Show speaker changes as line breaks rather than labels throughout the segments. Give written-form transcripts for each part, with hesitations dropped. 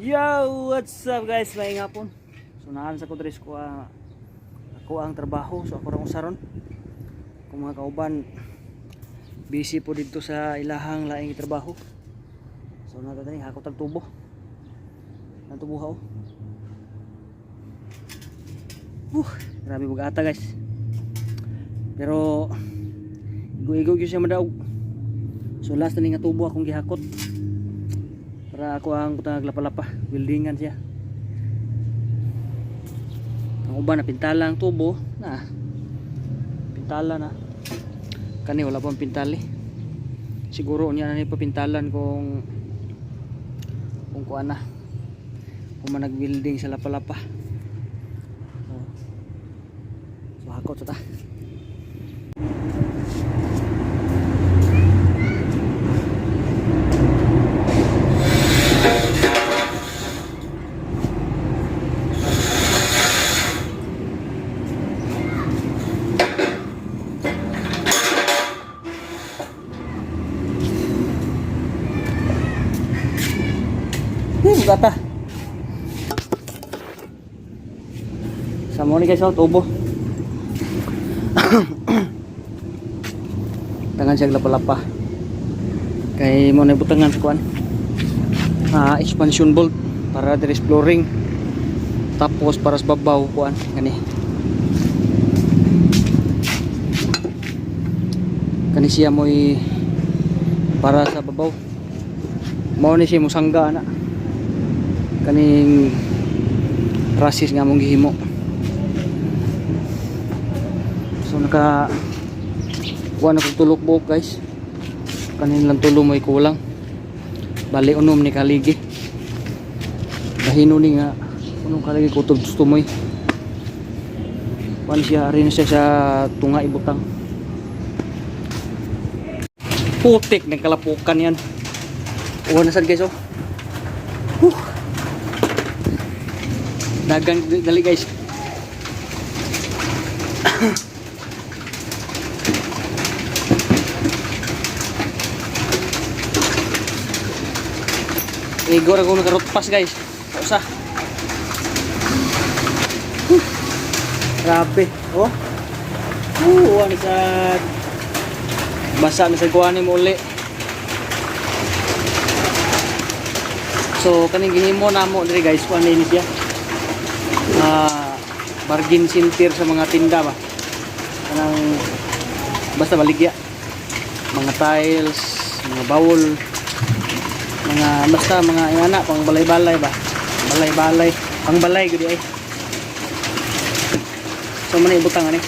Yo, what's up guys? May ngapon. So naan sa kudres ko ako ang trabaho. So ako rang usaron. Kung mga kauban busy po dito sa ilahang laing trabaho. So natadani ako tag tubo. Natubuhaw. Grabe bugata guys. Pero igo-igo gyud siya madaog. So last na ni nga tubo akong gihakot. Para ako ang putang lapa-lapa, buildingan siya. Ang uban na pintala ang tubo na. Pintala na. Kani wala pang pintali. Siguro niya na ni papintalan kung kuan na. Kung manag-building sa lapa-lapa. So hakot sa ta. Gata. Sama ni guys, tubo. Tangan siya lapa-lapa. Kay mo na butangan sa kuan. Expansion bolt para dire exploring. Tapos para sa babaw kuan kani. Kani siya moy para sa babaw. Mao ni siya musangga na. Kaning rasis nga mong gihimo. So naka kuha na kong tulok buhok guys. Kanin lang tulo mo'y kulang. Bali unom ni kaligi. Kahino ni nga unong kaligi kutob gusto mo'y kuhan siya rin siya sa tunga ibutang. Putik ng kalapukan yan. Uwan na sad guys oh. Dagang dali guys. Igor ako nakarutpas guys. Usa. Grabe. Oh. Ano sa basa na sa kuhanin mo uli. So kaning gihimo namo diri guys, kuan ni siya. Bargain center sa mga tinda ba. Kanang basta baligya. Mga tiles, mga bowl, mga basta mga anak pang balay-balay ba. Balay-balay, pang balay gudi ay. So man ibutang ani.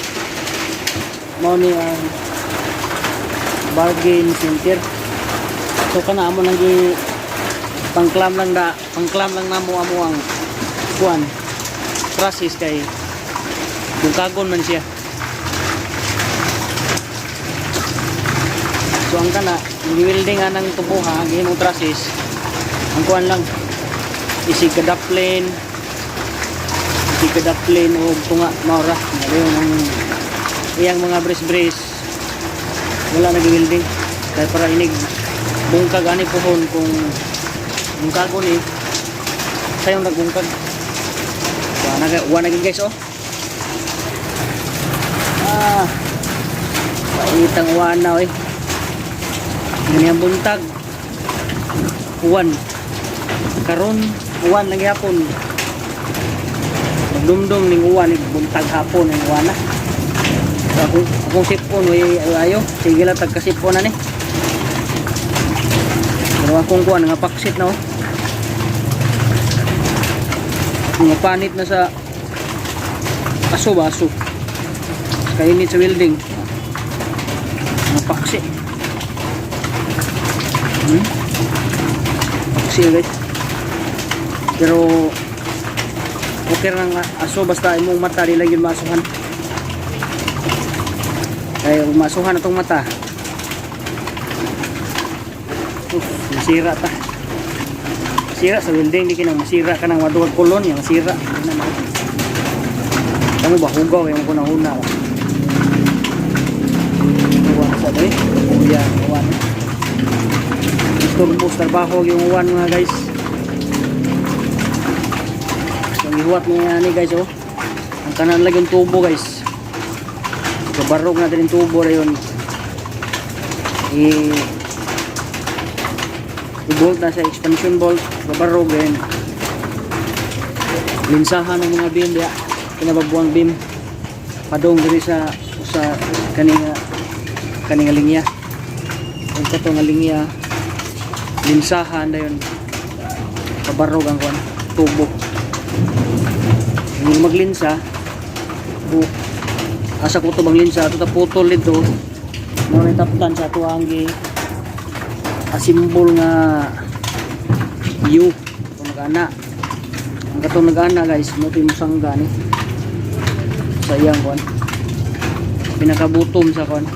Mao ni ang bargain center. So kana amo nang gi pangklam lang namo amo ang kuan. Trasis kay bungkagon man siya. So ang kana i-welding anang tubo ha gihimong trasis. Ang kuan lang isig kadaplin o tunga maura ngayon ang iyang mga brace wala nag-welding kay para inig bungkag ani pohon kung bungkagon eh sayang nagbungkag. Uwan na guys oh. Paitang uwan na eh. Ganyan buntag. Uwan. Karon uwan lang yapon. Magdumdum ning uwan buntag hapon ning uwan na. So, akong sipon ayo. Sige lang tagkasipon na ni. Pero akong kuwan nga paksit na oh. Mga panit na sa aso-baso kainit sa welding mga paksi paksi guys pero okay lang aso basta imong mata di lang yun masuhan kaya masuhan itong mata masira ta masira sa welding di kinang masira ka ng maduwag kulon yung masira kami ba hugaw yung kunahuna uwan sa day uwan turbos trabaho yung uwan mga guys Ihuwat niya ni guys oh. Ang kanan lagi yung tubo guys. Babarog natin yung tubo na yun. I-bolt na sa expansion bolt. Babarog din. Linsahan ng mga beam diya. Pinababuang beam. Padong diri sa kaninga linya. Ang kato nga linya. Linsahan na yun. Babarog ang kuwan. Tubo. Hindi maglinsa. Asa ko ito bang linsa. Ito putol dito. Muna taptan sa ito ang asimbol nga U. Ito nag-ana. Ang katong nag-ana guys. Ito yung musangga ni. Sa iyang kuwan. Pinakabutom sa kuwan.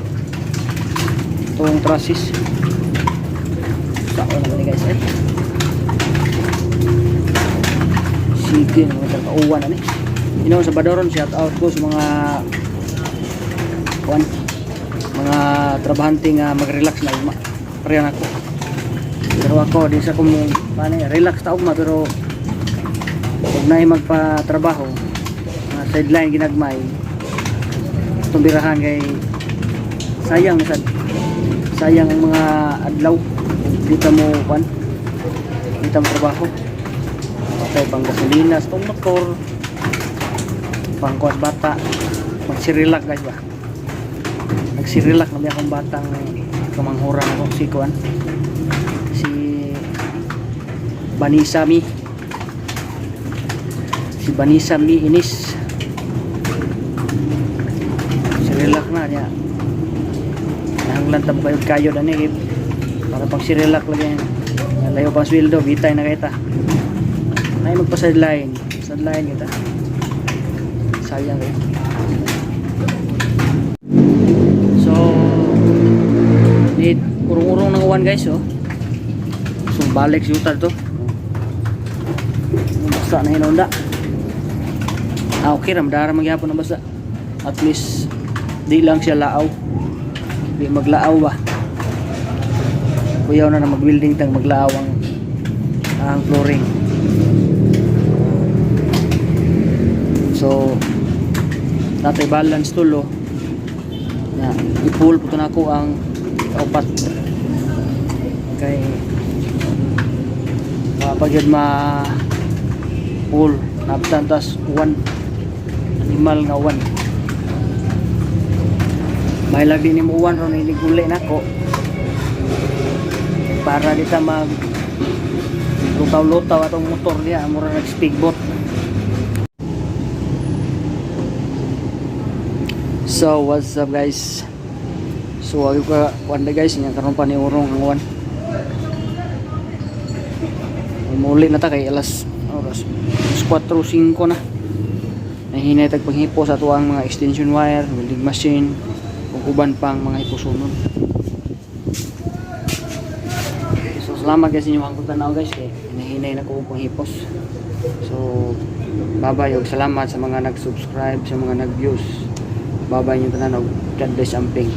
Ito ang trasis. Sao naman ni guys eh. Sige, mga kakauwan na ni. Sa Badoron, shout out ko sa mga mga trabahante nga mag-relax na ugma. Parehan ako. Pero ako, di sa kung relax ta ugma, pero huwag na magpa-trabaho. Sideline ginagmay. Tumbirahan kay sayang na sayang ang mga adlaw. Dito mo trabaho. Okay, pang gasolina, itong motor, pang kuwas bata, magsirilak guys ba? Nagsirilak na akong batang kamanghuran ako si Banisami Inis. Sirilak na niya. Nahanglan tamo kayo na ni para pang sirilak lagi. Layo pang sweldo, bitay na kita. Ay magpa-sideline kita. Sayang eh. So need urong-urong ng uwan guys oh. So balik si utad to. Basta na hinunda. Okay ramdara magyapon na basta. At least di lang siya laaw. Di maglaaw ba. Kuyaw na mag-welding tang maglaaw ang flooring. So natay balance tulo na i-pull puto na ako ang kaupat kay pagyud ma pull naptantas uwan animal nga uwan may lagi ni mo uwan ron iliguli nako para dita mag lutaw-lutaw atong motor niya mura nag-speedboat. So what's up guys? So ayo ka wanda guys nya karon pa ni urong ang uwan. Muli na ta kay alas 4:05 na. Nahinay tag panghipo sa tuang mga extension wire, welding machine, ug uban pang mga hiposunon. So salamat guys inyo ang tanaw guys kay nahinay na ko panghipos. So bye-bye ug salamat sa mga nag-subscribe, sa mga nag-views. Babay nyo tanan og God bless amping.